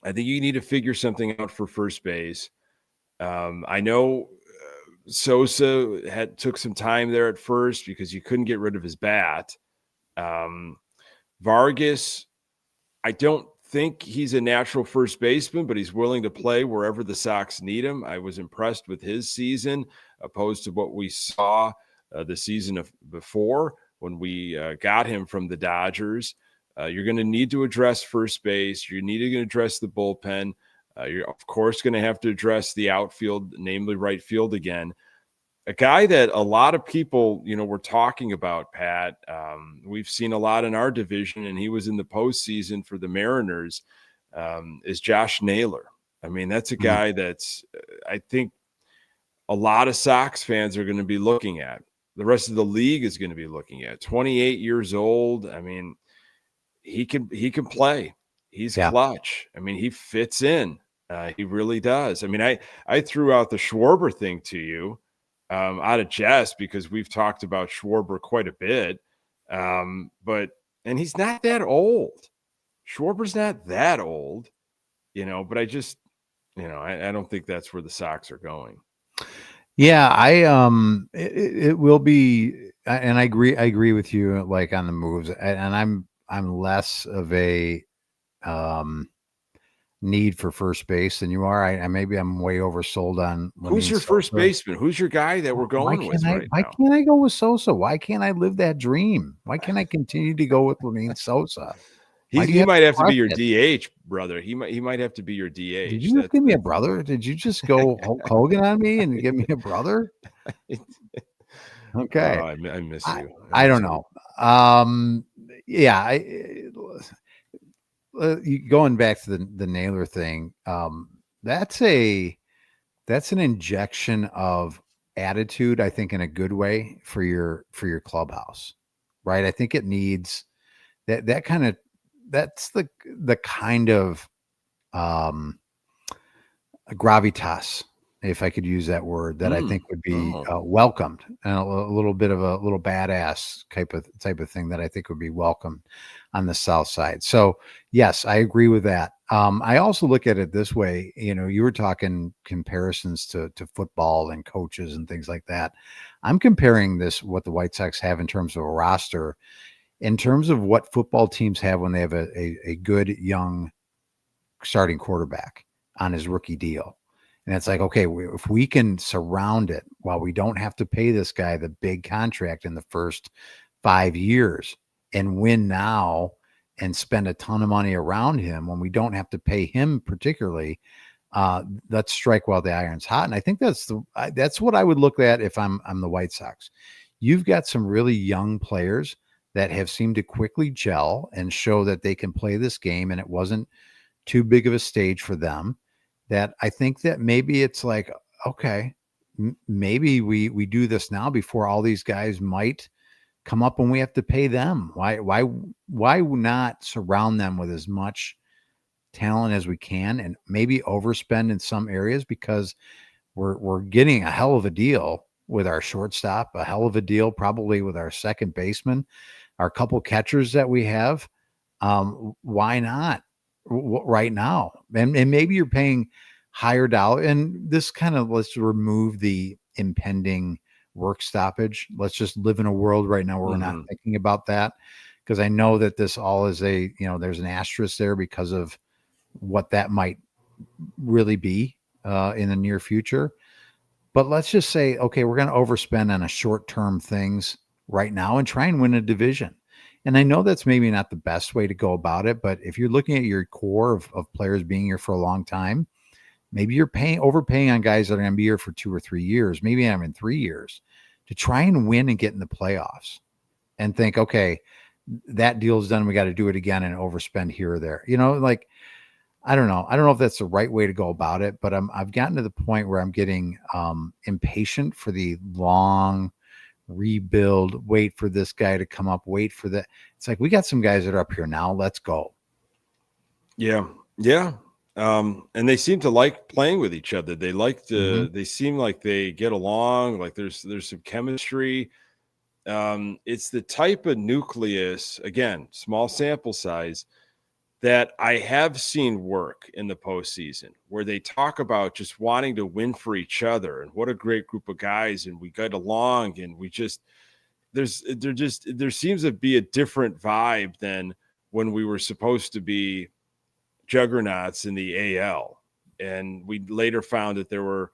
I think you need to figure something out for first base. I know Sosa took some time there at first because you couldn't get rid of his bat. Vargas, I don't think he's a natural first baseman, but he's willing to play wherever the Sox need him. I was impressed with his season opposed to what we saw the season before when we got him from the Dodgers. You're going to need to address first base. You're needing to address the bullpen. You're, of course, going to have to address the outfield, namely right field again. A guy that a lot of people, were talking about, Pat, we've seen a lot in our division, and he was in the postseason for the Mariners, is Josh Naylor. I mean, that's a guy that's, I think, a lot of Sox fans are going to be looking at. The rest of the league is going to be looking at. 28 years old. I mean, he can play. He's clutch. I mean, he fits in. He really does. I mean, I threw out the Schwarber thing to you out of jest because we've talked about Schwarber quite a bit. But he's not that old. Schwarber's not that old, but I just, I don't think that's where the Sox are going. Yeah, it will be, and I agree with you, like on the moves, and I'm less of a need for first base than you are. I maybe I'm way oversold on who's your first baseman. Who's your guy that we're going with right now? Why can't I go with Sosa? Why can't I live that dream? Why can't I continue to go with Lenyn Sosa? He might have to be your DH, brother. He might have to be your DH. Did you just give me a brother? Did you just go Hulk Hogan on me and give me a brother? Okay. Oh, I miss you. I don't know. Yeah. Going back to the Naylor thing, that's an injection of attitude, I think, in a good way for your clubhouse, right? I think it needs that kind of, that's the kind of gravitas, if I could use that word, that I think would be welcomed, and a little bit of a little badass type of thing that I think would be welcomed on the South Side. So yes, I agree with that. I also look at it this way. You were talking comparisons to football and coaches and things like that. I'm comparing what the White Sox have in terms of a roster, in terms of what football teams have when they have a good young starting quarterback on his rookie deal. And it's like, okay, if we can surround it while we don't have to pay this guy the big contract in the first 5 years and win now and spend a ton of money around him when we don't have to pay him particularly, let's strike while the iron's hot. And I think that's what I would look at if I'm the White Sox. You've got some really young players that have seemed to quickly gel and show that they can play this game, and it wasn't too big of a stage for them, that I think that maybe it's like, okay, maybe we do this now before all these guys might come up and we have to pay them. Why not surround them with as much talent as we can and maybe overspend in some areas, because we're getting a hell of a deal with our shortstop, a hell of a deal probably with our second baseman, our couple catchers that we have. Why not right now? And maybe you're paying higher dollar, and this kind of, let's remove the impending work stoppage. Let's just live in a world right now where we're not thinking about that, because I know that this all is there's an asterisk there because of what that might really be in the near future. But let's just say, okay, we're going to overspend on a short-term things right now and try and win a division. And I know that's maybe not the best way to go about it, but if you're looking at your core of players being here for a long time, maybe you're overpaying on guys that are going to be here for 2 or 3 years, maybe even 3 years, to try and win and get in the playoffs, and think, okay, that deal's done, we got to do it again and overspend here or there. Like, I don't know if that's the right way to go about it, but I've gotten to the point where I'm getting impatient for the long rebuild, wait for this guy to come up, wait for that. It's like, we got some guys that are up here now, let's go. Yeah. And they seem to like playing with each other. They like to, they seem like they get along, like there's some chemistry. It's the type of nucleus, again, small sample size, that I have seen work in the postseason, where they talk about just wanting to win for each other and what a great group of guys, and we get along, and there seems to be a different vibe than when we were supposed to be juggernauts in the AL. And we later found that there were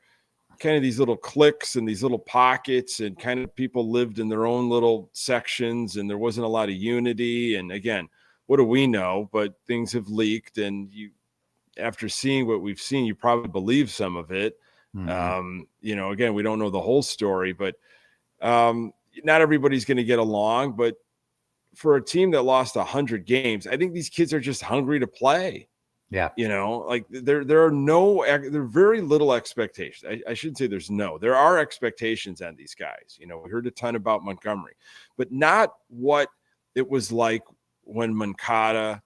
kind of these little cliques and these little pockets, and kind of people lived in their own little sections, and there wasn't a lot of unity. And again, what do we know? But things have leaked, and after seeing what we've seen, you probably believe some of it. Again, we don't know the whole story, but not everybody's going to get along. But for a team that lost 100 games, I think these kids are just hungry to play. Yeah. Like there are very little expectations. I shouldn't say there are expectations on these guys. We heard a ton about Montgomery, but not what it was like when Moncada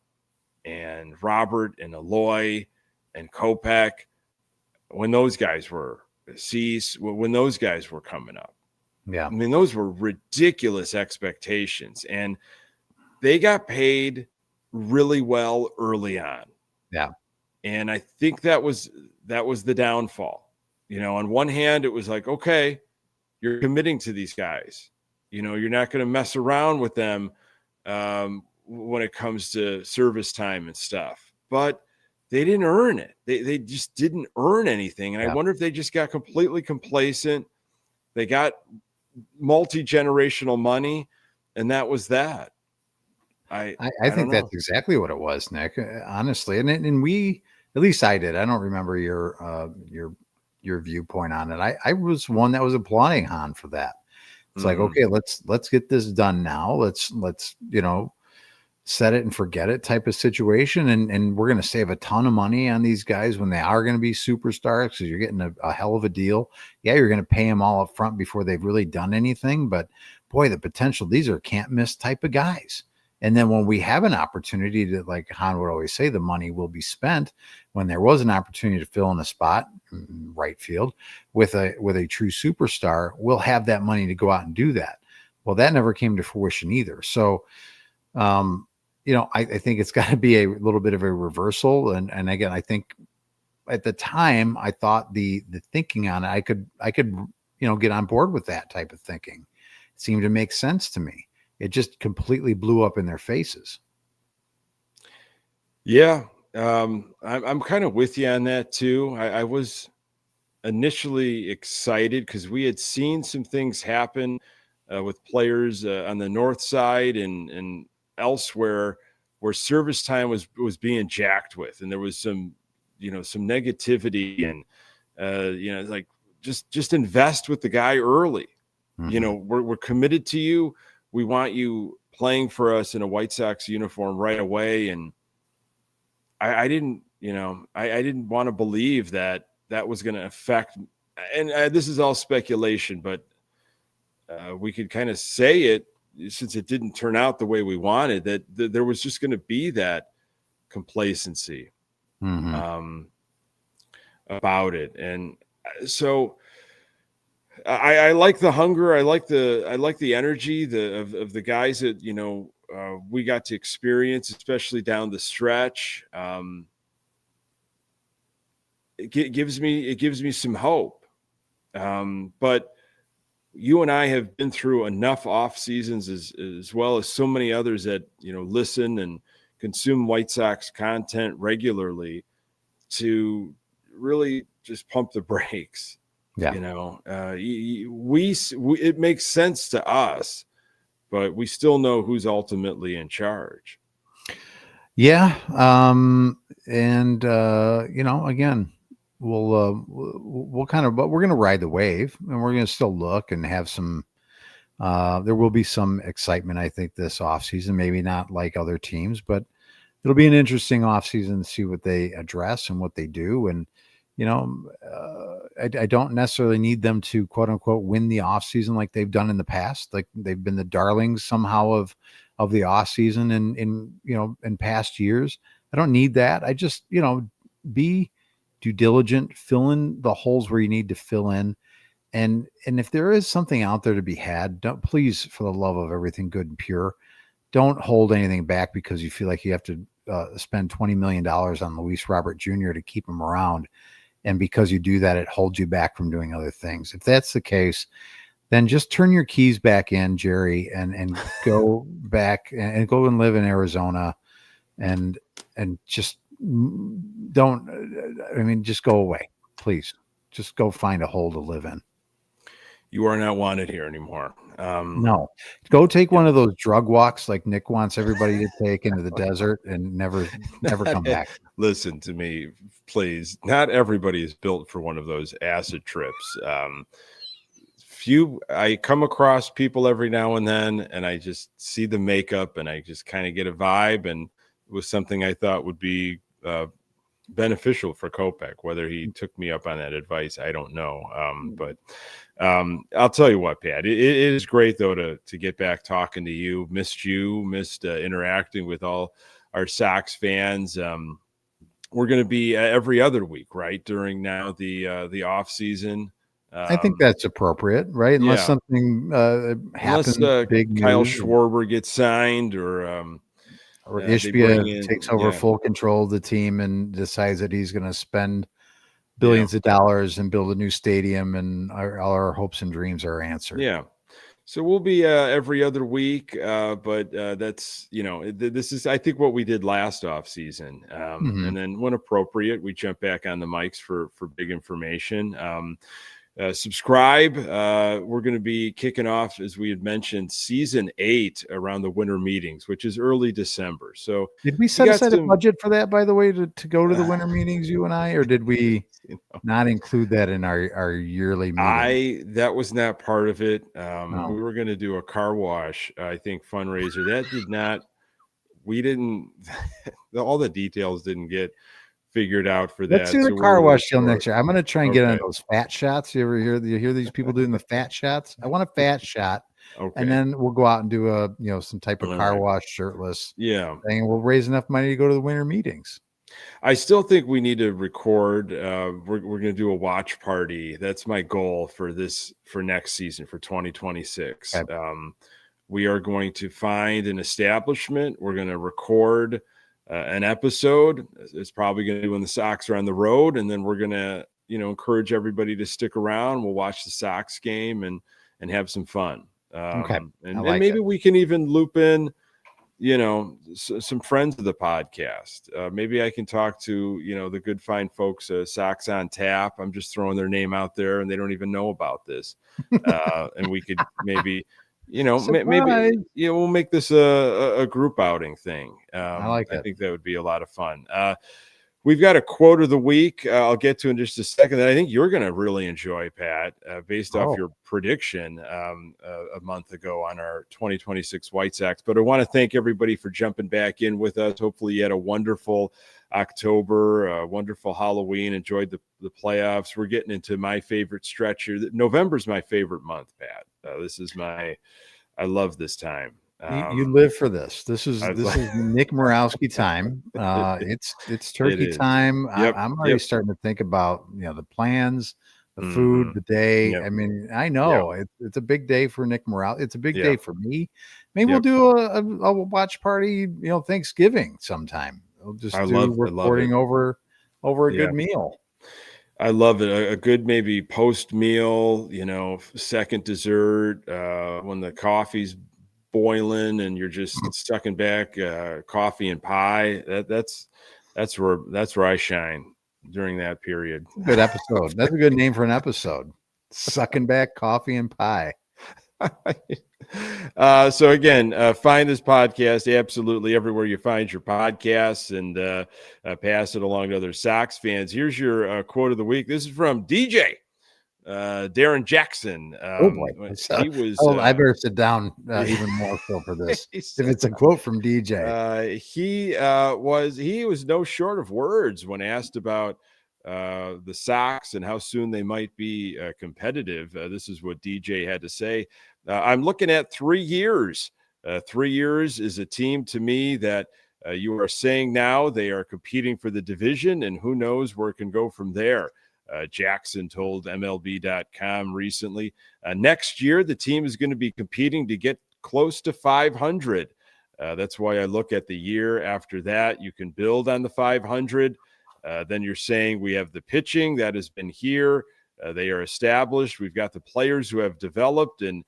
and Robert and Eloy and Kopech, when those guys were when those guys were coming up. Yeah. I mean, those were ridiculous expectations, and they got paid really well early on. Yeah. And I think that was the downfall. On one hand, it was like, okay, you're committing to these guys. You're not going to mess around with them when it comes to service time and stuff. But they didn't earn it. They just didn't earn anything. And I wonder if they just got completely complacent. They got multi-generational money, and that was that. I think that's exactly what it was, Nick, honestly. And we, at least I did. I don't remember your viewpoint on it. I was one that was applauding Han for that. It's like, okay, let's get this done now. Let's set it and forget it type of situation. And we're going to save a ton of money on these guys when they are going to be superstars, because you're getting a hell of a deal. Yeah, you're going to pay them all up front before they've really done anything. But boy, the potential, these are can't miss type of guys. And then when we have an opportunity to, like Han would always say, the money will be spent. When there was an opportunity to fill in a spot, right field, with a true superstar, we'll have that money to go out and do that. Well, that never came to fruition either. So, I think it's got to be a little bit of a reversal. And again, I think at the time I thought the thinking on it, I could get on board with that type of thinking. It seemed to make sense to me. It just completely blew up in their faces. Yeah. I'm kind of with you on that too. I was initially excited because we had seen some things happen with players on the north side and elsewhere where service time was being jacked with, and there was some negativity, and like just invest with the guy early. We're committed to you. We want you playing for us in a White Sox uniform right away. And I didn't, I didn't want to believe that was going to affect, and this is all speculation, but we could kind of say it, since it didn't turn out the way we wanted, that there was just going to be that complacency about it. And so I like the hunger. I like the energy of the guys that, we got to experience, especially down the stretch. It gives me some hope. But you and I have been through enough off seasons as well as so many others that, listen and consume White Sox content regularly to really just pump the brakes. Yeah. It makes sense to us, but we still know who's ultimately in charge. Yeah. Again, we'll kind of, but we're going to ride the wave, and we're going to still look and have some, there will be some excitement, I think, this offseason, maybe not like other teams, but it'll be an interesting offseason to see what they address and what they do. And, I don't necessarily need them to, quote unquote, win the offseason like they've done in the past. Like they've been the darlings somehow of the offseason in past years. I don't need that. I just, be due diligent, fill in the holes where you need to fill in. And if there is something out there to be had, please, for the love of everything good and pure, don't hold anything back because you feel like you have to spend $20 million on Luis Robert Jr. to keep him around. And because you do that, it holds you back from doing other things. If that's the case, then just turn your keys back in, Jerry, and go back and go and live in Arizona and just just go away, please. Just go find a hole to live in. You are not wanted here anymore. No, go take one of those drug walks like Nick wants everybody to take into the desert and never come back. Listen to me, please. Not everybody is built for one of those acid trips. I come across people every now and then, and I just see the makeup, and I just kind of get a vibe, and it was something I thought would be beneficial for Kopech. Whether he took me up on that advice, I don't know. But I'll tell you what, Pat, it is great though to get back talking to you. Missed interacting with all our Sox fans. We're going to be every other week, right, during now the off season. I think that's appropriate, right? Unless something happens, big Kyle Schwarber gets signed, or Ishbia takes over full control of the team and decides that he's going to spend billions of dollars and build a new stadium, and all our hopes and dreams are answered. Yeah. So we'll be every other week, but that's, this is, I think, what we did last off season. And then when appropriate, we jump back on the mics for big information. Subscribe. We're going to be kicking off, as we had mentioned, season 8 around the winter meetings, which is early December. So did we set aside a budget for that, by the way, to go to the winter meetings, you and I, or did we not include that in our yearly meeting? That was not part of it. No. We were going to do a car wash, I think, fundraiser. All the details didn't get figured out for that. Let's do the car wash deal next year. I'm going to try and get on those fat shots. You hear these people doing the fat shots? I want a fat shot. Okay. And then we'll go out and do some type of car wash shirtless. Yeah. Thing, and we'll raise enough money to go to the winter meetings. I still think we need to record. We're going to do a watch party. That's my goal for next season, for 2026. Okay. We are going to find an establishment. We're going to record an episode. It's probably going to be when the Sox are on the road, and then we're going to, encourage everybody to stick around. We'll watch the Sox game and have some fun. Okay. And maybe we can even loop in, some friends of the podcast. Maybe I can talk to, the good fine folks, Sox on Tap. I'm just throwing their name out there, and they don't even know about this. And we could maybe, maybe we'll make this a group outing thing. I like that. I think that would be a lot of fun. we've got a quote of the week. I'll get to in just a second that I think you're going to really enjoy, Pat, based off your prediction a month ago on our 2026 White Sox. But I want to thank everybody for jumping back in with us. Hopefully you had a wonderful October, wonderful Halloween, enjoyed the playoffs. We're getting into my favorite stretch here. November's my favorite month, Pat. I love this time. You live for this. This is Nick Murawski time. It's turkey time. Yep, I'm already starting to think about the plans, the food, the day. Yep. I mean, I know it's a big day for Nick Murawski. It's a big day for me. Maybe Yep. we'll do a watch party. Thanksgiving sometime. We'll just recording over a good meal. I love it. A good maybe post meal. Second dessert when the coffee's boiling and you're just sucking back coffee and pie. That's where I shine during that period. Good episode. That's a good name for an episode. Sucking back coffee and pie. So again, find this podcast absolutely everywhere you find your podcasts and pass it along to other Sox fans. Here's your quote of the week. This is from DJ Darren Jackson. Oh boy, he was. I better sit down even more so for this. If it's a quote from DJ, he was no short of words when asked about the Sox and how soon they might be competitive. This is what DJ had to say. I'm looking at 3 years. 3 years is a team to me that you are saying now they are competing for the division, and who knows where it can go from there. Jackson told MLB.com recently. Next year, the team is going to be competing to get close to 500. That's why I look at the year after that. You can build on the 500. Then you're saying we have the pitching that has been here. They are established. We've got the players who have developed, and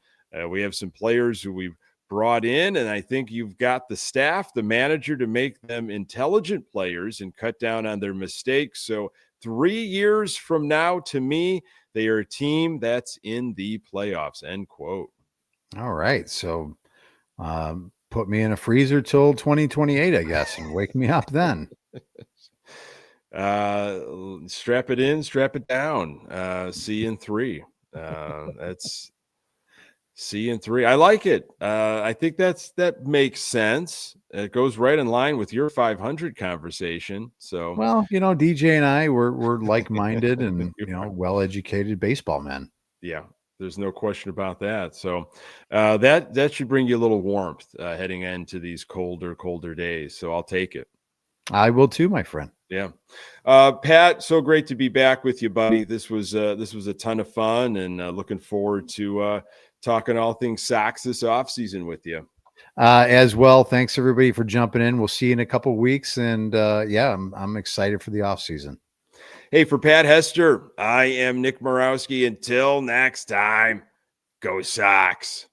we have some players who we've brought in. And I think you've got the staff, the manager, to make them intelligent players and cut down on their mistakes. So 3 years from now, to me, they are a team that's in the playoffs, end quote. All right. So put me in a freezer till 2028, I guess, and wake me up then. Strap it in, strap it down. See you in 3. That's see you in 3. I like it. I think that makes sense. It goes right in line with your 500 conversation. So, well, DJ and I we're like-minded and well-educated baseball men. Yeah, there's no question about that. So, that should bring you a little warmth heading into these colder days. So I'll take it. I will too, my friend. Yeah. Pat, so great to be back with you, buddy. This was a ton of fun, and looking forward to talking all things Sox this offseason with you. As well. Thanks everybody for jumping in. We'll see you in a couple of weeks. And I'm excited for the offseason. Hey, for Pat Hester, I am Nick Murawski. Until next time, go Sox.